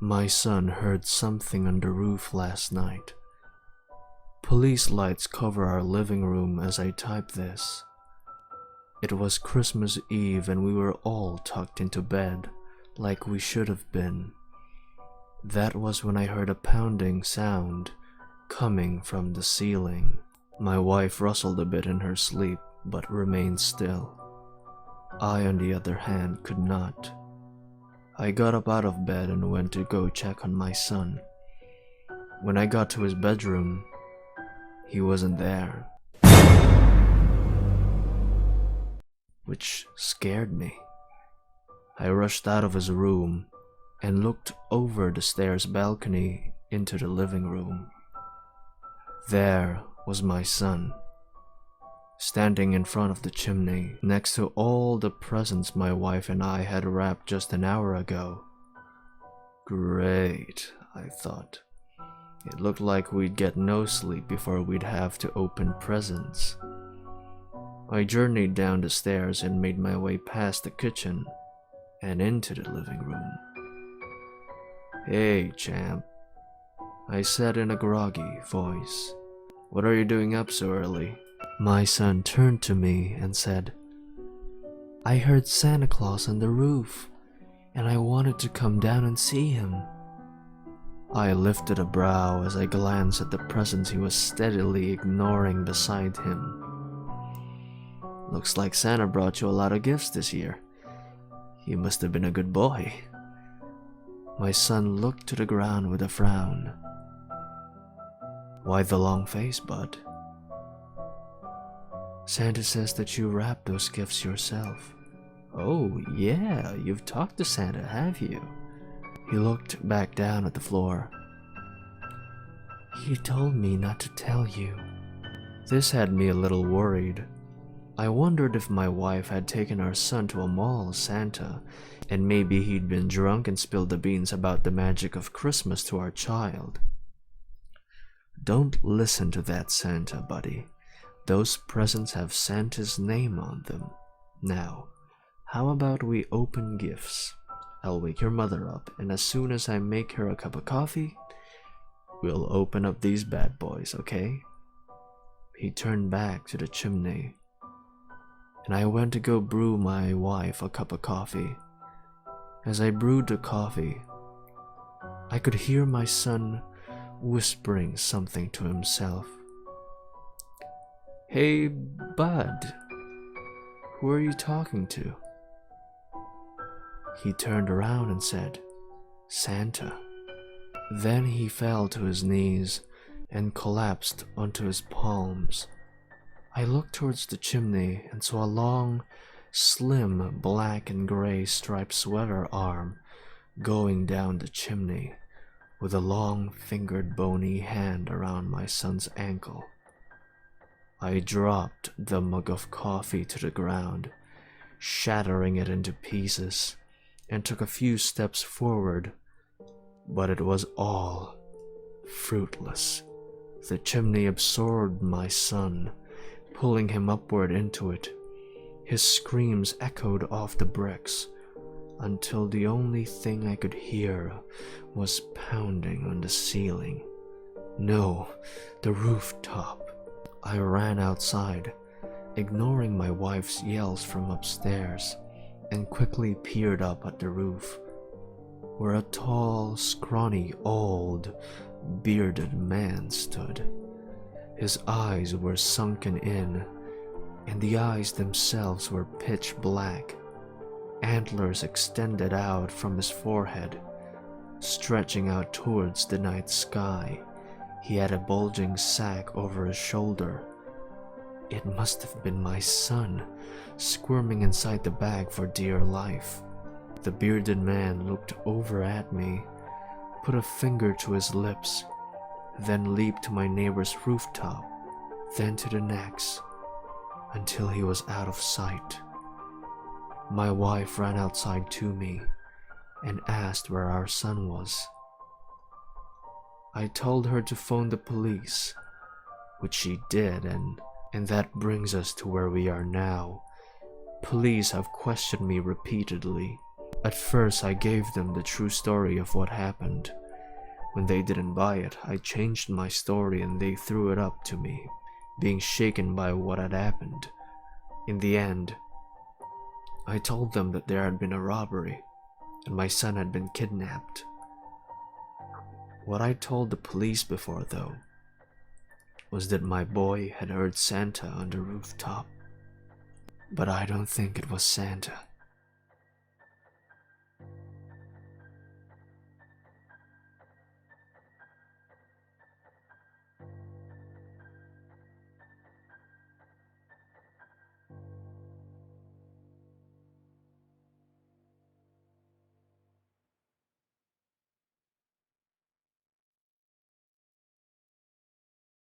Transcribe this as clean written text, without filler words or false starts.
My son heard something on the roof last night. Police lights cover our living room as I type this. It was Christmas Eve and we were all tucked into bed, like we should have been. That was when I heard a pounding sound coming from the ceiling. My wife rustled a bit in her sleep, but remained still. I, on the other hand, could not. I got up out of bed and went to go check on my son. When I got to his bedroom, he wasn't there, which scared me. I rushed out of his room and looked over the stairs balcony into the living room. There was my son, standing in front of the chimney next to all the presents my wife and I had wrapped just an hour ago. Great, I thought. It looked like we'd get no sleep before we'd have to open presents. I journeyed down the stairs and made my way past the kitchen and into the living room. "Hey, champ," I said in a groggy voice. "What are you doing up so early?" My son turned to me and said, "I heard Santa Claus on the roof, and I wanted to come down and see him." I lifted a brow as I glanced at the presents he was steadily ignoring beside him. "Looks like Santa brought you a lot of gifts this year. You must have been a good boy." My son looked to the ground with a frown. "Why the long face, bud?" "Santa says that you wrapped those gifts yourself." "Oh, yeah, you've talked to Santa, have you?" He looked back down at the floor. "He told me not to tell you." This had me a little worried. I wondered if my wife had taken our son to a mall as Santa, and maybe he'd been drunk and spilled the beans about the magic of Christmas to our child. "Don't listen to that Santa, buddy. Those presents have Santa's name on them. Now, how about we open gifts? I'll wake your mother up, and as soon as I make her a cup of coffee, we'll open up these bad boys, okay?" He turned back to the chimney, and I went to go brew my wife a cup of coffee. As I brewed the coffee, I could hear my son whispering something to himself. "Hey, bud, who are you talking to?" He turned around and said, "Santa." Then he fell to his knees and collapsed onto his palms. I looked towards the chimney and saw a long, slim black and gray striped sweater arm going down the chimney, with a long-fingered bony hand around my son's ankle. I dropped the mug of coffee to the ground, shattering it into pieces, and took a few steps forward, but it was all fruitless. The chimney absorbed my son, pulling him upward into it. His screams echoed off the bricks, until the only thing I could hear was pounding on the ceiling. No, the rooftop. I ran outside, ignoring my wife's yells from upstairs, and quickly peered up at the roof, where a tall, scrawny, old, bearded man stood. His eyes were sunken in, and the eyes themselves were pitch black. Antlers extended out from his forehead, stretching out towards the night sky. He had a bulging sack over his shoulder. It must have been my son, squirming inside the bag for dear life. The bearded man looked over at me, put a finger to his lips, then leaped to my neighbor's rooftop, then to the next, until he was out of sight. My wife ran outside to me and asked where our son was. I told her to phone the police, which she did, and that brings us to where we are now. Police have questioned me repeatedly, At first, I gave them the true story of what happened. When they didn't buy it, I changed my story and they threw it up to me, being shaken by what had happened. In the end, I told them that there had been a robbery and my son had been kidnapped. What I told the police before, though, was that my boy had heard Santa on the rooftop. But I don't think it was Santa.